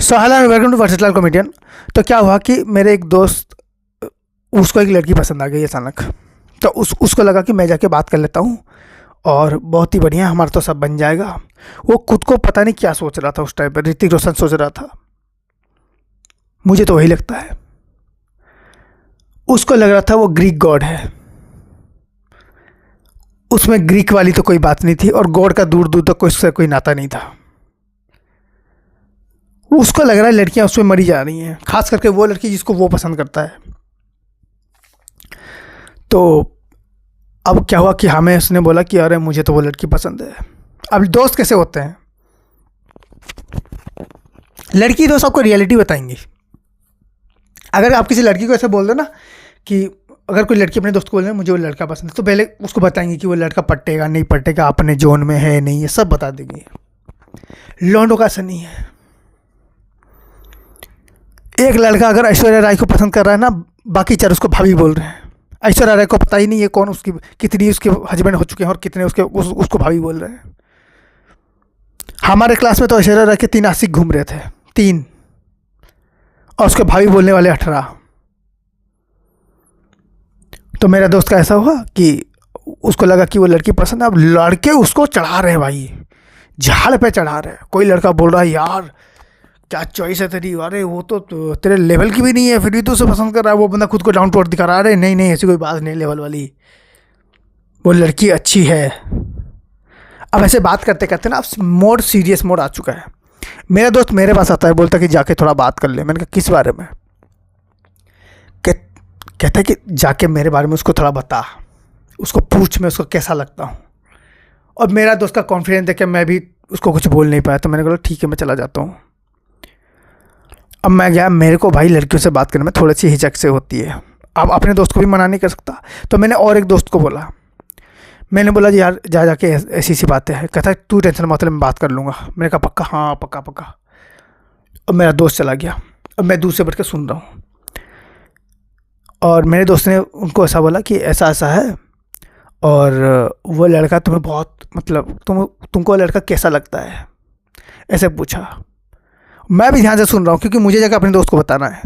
So hello and welcome to versatile comedian. तो क्या हुआ कि मेरे एक दोस्त, उसको एक लड़की पसंद आ गई अचानक। तो उसको लगा कि मैं जाके बात कर लेता हूँ और बहुत ही बढ़िया हमारा तो सब बन जाएगा। वो खुद को पता नहीं क्या सोच रहा था उस टाइम पर, ऋतिक रोशन सोच रहा था। मुझे तो वही लगता है। उसको लग रहा था वो ग्रीक गॉड है, उसमें ग्रीक वाली तो कोई बात नहीं थी और गॉड का दूर दूर तक उससे कोई नाता नहीं था। उसको लग रहा है लड़कियां उसमें मरी जा रही हैं, खास करके वो लड़की जिसको वो पसंद करता है। तो अब क्या हुआ कि हमें उसने बोला कि अरे मुझे तो वो लड़की पसंद है। अब दोस्त कैसे होते हैं, लड़की दोस्त आपको रियलिटी बताएंगी। अगर आप किसी लड़की को ऐसे बोल दो ना कि अगर कोई लड़की अपने दोस्त को बोले मुझे वो लड़का पसंद है, तो पहले उसको बताएंगे कि वो लड़का पटेगा नहीं पटेगा, अपने जोन में है नहीं, ये सब बता देंगे। लौंडों का ऐसा नहीं है। एक लड़का अगर ऐश्वर्या राय को पसंद कर रहा है ना, बाकी चार उसको भाभी बोल रहे हैं। ऐश्वर्या राय को पता ही नहीं है कौन उसकी, कितनी उसके हस्बैंड हो चुके हैं और कितने उसको भाभी बोल रहे हैं। हमारे क्लास में तो ऐश्वर्या राय के 3 आशिक घूम रहे थे, 3, और उसके भाभी बोलने वाले 18। तो मेरा दोस्त का ऐसा हुआ कि उसको लगा कि वो लड़की पसंद है। अब लड़के उसको चढ़ा रहे हैं भाई, झाड़ पे चढ़ा रहे हैं। कोई लड़का बोल रहा है यार क्या चॉइस है तेरी, अरे वो तो तेरे लेवल की भी नहीं है फिर भी तू उसे पसंद कर रहा है। वो बंदा खुद को डाउन टू अर्थ दिखा रहा है, अरे नहीं नहीं ऐसी कोई बात नहीं लेवल वाली, वो लड़की अच्छी है। अब ऐसे बात करते करते ना अब सीरियस मोड आ चुका है। मेरा दोस्त मेरे पास आता है, बोलता कि जाके थोड़ा बात कर ले। मैंने कहा किस बारे में? कहता है कि जाके मेरे बारे में उसको थोड़ा बता, उसको पूछ मैं उसको कैसा लगता हूँ। और मेरा दोस्त का कॉन्फिडेंस देख के मैं भी उसको कुछ बोल नहीं पाया। तो मैंने कहा ठीक है मैं चला जाता हूँ। अब मैं गया, मेरे को भाई लड़कियों से बात करने में थोड़ी सी हिचक से होती है। अब अपने दोस्त को भी मना नहीं कर सकता। तो मैंने और एक दोस्त को बोला, मैंने बोला जी यार जाके ऐसी सी बातें हैं। कहता है तू टेंशन मत ले मैं बात कर लूँगा। मैंने कहा पक्का? हाँ पक्का पक्का। अब मेरा दोस्त चला गया। अब मैं दूर से बैठ के सुन रहा हूँ और मेरे दोस्त ने उनको ऐसा बोला कि ऐसा ऐसा है और वो लड़का तुम्हें बहुत मतलब तुमको लड़का कैसा लगता है, ऐसे पूछा। मैं भी ध्यान से सुन रहा हूँ क्योंकि मुझे जाकर अपने दोस्त को बताना है।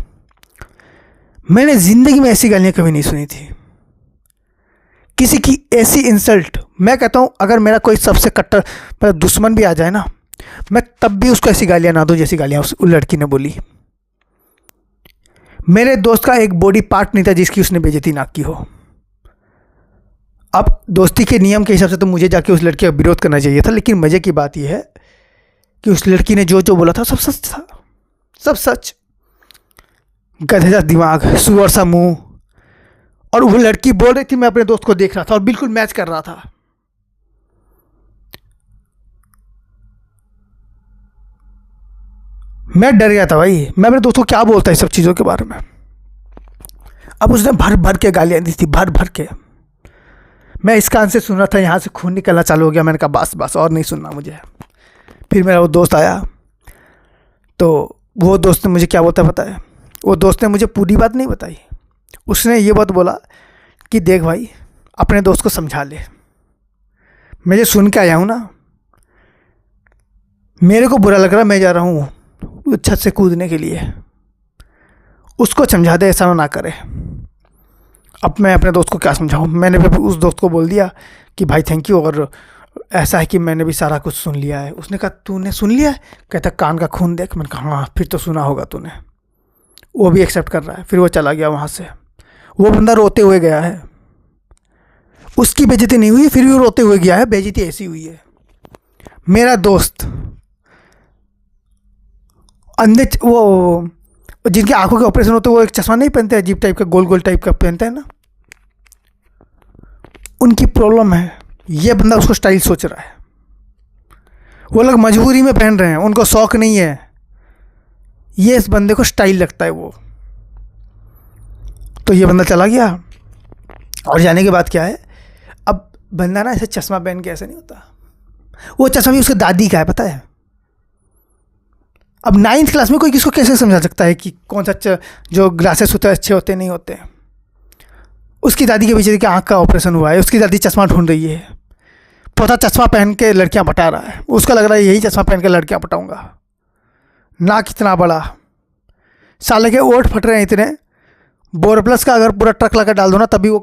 मैंने ज़िंदगी में ऐसी गालियाँ कभी नहीं सुनी थी, किसी की ऐसी इंसल्ट। मैं कहता हूँ अगर मेरा कोई सबसे कट्टर मतलब दुश्मन भी आ जाए ना, मैं तब भी उसको ऐसी गालियाँ ना दूँ जैसी गालियाँ उस लड़की ने बोली। मेरे दोस्त का एक बॉडी पार्ट नहीं था जिसकी उसने बेइज्जती ना की हो। अब दोस्ती के नियम के हिसाब से तो मुझे जाके उस लड़की का विरोध करना चाहिए था, लेकिन मज़े की बात यह है कि उस लड़की ने जो जो बोला था सब सच था, सब सच। गधे सा दिमाग, सुअर सा मुंह। और वो लड़की बोल रही थी, मैं अपने दोस्त को देख रहा था और बिल्कुल मैच कर रहा था। मैं डर गया था भाई, मैं अपने दोस्त को क्या बोलता है सब चीज़ों के बारे में। अब उसने भर भर के गालियाँ दी थी, भर भर के। मैं इस कान से सुन रहा था, यहाँ से खून निकलना चालू हो गया। मैंने कहा बस बस और नहीं सुनना मुझे। फिर मेरा वो दोस्त आया, तो वो दोस्त ने मुझे क्या बोलता पता है? वो दोस्त ने मुझे पूरी बात नहीं बताई। उसने ये बात बोला कि देख भाई अपने दोस्त को समझा ले, मैं जो सुन के आया हूँ ना, मेरे को बुरा लग रहा है, मैं जा रहा हूँ छत से कूदने के लिए, उसको समझा दे ऐसा ना करे। अब मैं अपने दोस्त को क्या समझाऊँ? मैंने भी उस दोस्त को बोल दिया कि भाई थैंक यू, और ऐसा है कि मैंने भी सारा कुछ सुन लिया है। उसने कहा तूने सुन लिया है? कहता कान का खून देख। मैंने कहा हाँ फिर तो सुना होगा तूने। वो भी एक्सेप्ट कर रहा है। फिर वो चला गया वहाँ से। वो बंदा रोते हुए गया है, उसकी बेइज्जती नहीं हुई, फिर भी वो रोते हुए गया है। बेइज्जती ऐसी हुई है। मेरा दोस्त अंधे, वो जिनकी आंखों के ऑपरेशन होते हैं, वो एक चश्मा नहीं पहनते, अजीब टाइप का गोल गोल टाइप का पहनते हैं ना, उनकी प्रॉब्लम है। ये बंदा उसको स्टाइल सोच रहा है। वो लोग मजबूरी में पहन रहे हैं, उनको शौक नहीं है। ये इस बंदे को स्टाइल लगता है वो। तो ये बंदा चला गया और जाने के बाद क्या है, अब बंदा ना ऐसे चश्मा पहन के ऐसे नहीं होता। वो चश्मा भी उसके दादी का है पता है। अब 9th क्लास में कोई किसको कैसे समझा सकता है कि कौन सा जो ग्लासेस होते हैं अच्छे होते नहीं होते। उसकी दादी के बेचारी की आँख का ऑपरेशन हुआ है, उसकी दादी चश्मा ढूंढ रही है। पोता चश्मा पहन के लड़कियां पटा रहा है, उसका लग रहा है यही चश्मा पहन के लड़कियां पटाऊंगा। नाक इतना बड़ा, साले के ओठ फट रहे हैं इतने, बोरोप्लस का अगर पूरा ट्रक लगा डाल दो ना तभी वो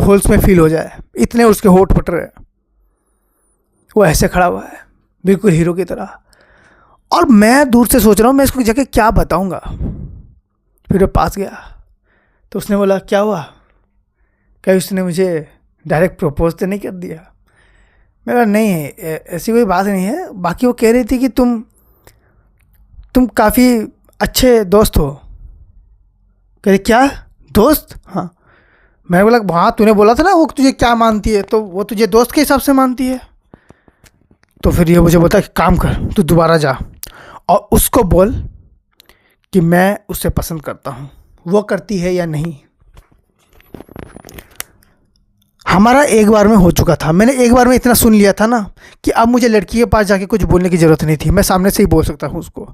होल्स में फील हो जाए, इतने उसके होठ फट रहे हैं। वो ऐसे खड़ा हुआ है बिल्कुल हीरो की तरह, और मैं दूर से सोच रहा हूँ मैं इसको जाके क्या बताऊँगा। फिर वो पास गया तो उसने बोला क्या हुआ, कहीं उसने मुझे डायरेक्ट प्रपोज तो नहीं कर दिया। मैं बोला नहीं ऐसी कोई बात नहीं है, बाकी वो कह रही थी कि तुम काफ़ी अच्छे दोस्त हो। कह रही क्या दोस्त? हाँ। मैं बोला हाँ तूने बोला था ना वो तुझे क्या मानती है, तो वो तुझे दोस्त के हिसाब से मानती है। तो फिर ये मुझे बोलता है कि काम कर, तू दोबारा जा और उसको बोल कि मैं उससे पसंद करता हूँ, वो करती है या नहीं। हमारा एक बार में हो चुका था, मैंने एक बार में इतना सुन लिया था ना कि अब मुझे लड़की के पास जाके कुछ बोलने की ज़रूरत नहीं थी, मैं सामने से ही बोल सकता हूँ उसको।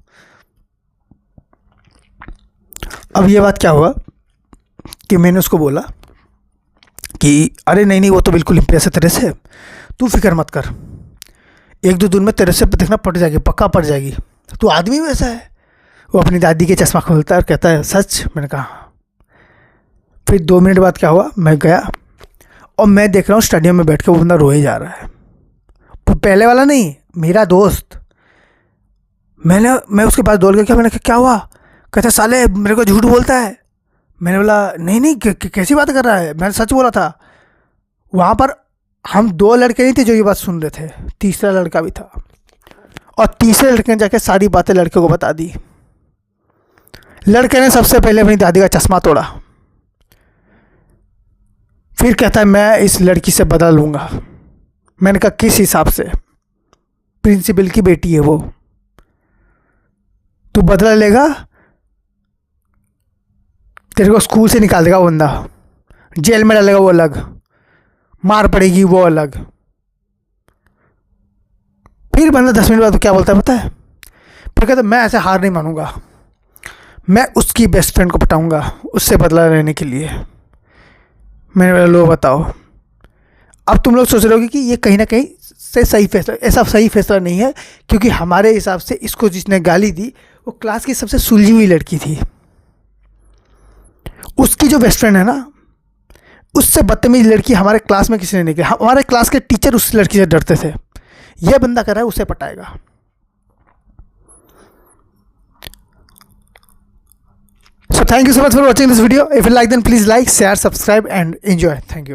अब ये बात क्या हुआ कि मैंने उसको बोला कि अरे नहीं वो तो बिल्कुल इम्प्रेस है तेरे से, तू फिक्र मत कर, 1-2 दिन में तेरे से देखना पड़ जाएगी, पक्का पड़ जाएगी, तू आदमी वैसा है। वो अपनी दादी के चश्मा खोलता है और कहता है सच? मैंने कहा हाँ। फिर 2 मिनट बाद क्या हुआ, मैं गया और मैं देख रहा हूँ स्टेडियम में बैठ के वो बंदा रोए जा रहा है। पहले वाला नहीं, मेरा दोस्त। मैं उसके पास दौड़ गया, मैंने कहा क्या हुआ? कहता साले मेरे को झूठ बोलता है। मैंने बोला नहीं कैसी बात कर रहा है, मैंने सच बोला था। वहाँ पर हम 2 लड़के नहीं थे जो ये बात सुन रहे थे, तीसरा लड़का भी था, और तीसरे लड़के ने जाके सारी बातें लड़के को बता दी। लड़के ने सबसे पहले अपनी दादी का चश्मा तोड़ा, फिर कहता है मैं इस लड़की से बदला लूँगा। मैंने कहा किस हिसाब से? प्रिंसिपल की बेटी है वो, तू बदला लेगा? तेरे को स्कूल से निकाल देगा वो बंदा, जेल में डालेगा वो अलग, मार पड़ेगी वो अलग। फिर बंदा 10 मिनट बाद तो क्या बोलता है पता है? फिर कहता मैं ऐसे हार नहीं मानूंगा, मैं उसकी बेस्ट फ्रेंड को पटाऊंगा उससे बदला लेने के लिए। मैंने बोला लो बताओ। अब तुम लोग सोच रहे होगे कि ये कहीं ना कहीं से सही फैसला, ऐसा सही फैसला नहीं है, क्योंकि हमारे हिसाब से इसको जिसने गाली दी वो क्लास की सबसे सुलझी हुई लड़की थी। उसकी जो बेस्ट फ्रेंड है ना, उससे बदतमीज लड़की हमारे क्लास में किसी ने नहीं की। हमारे क्लास के टीचर उस लड़की से डरते थे। यह बंदा कर रहा है उसे पटाएगा। So thank you so much for watching this video. If you like then please like, share, subscribe and enjoy. Thank you.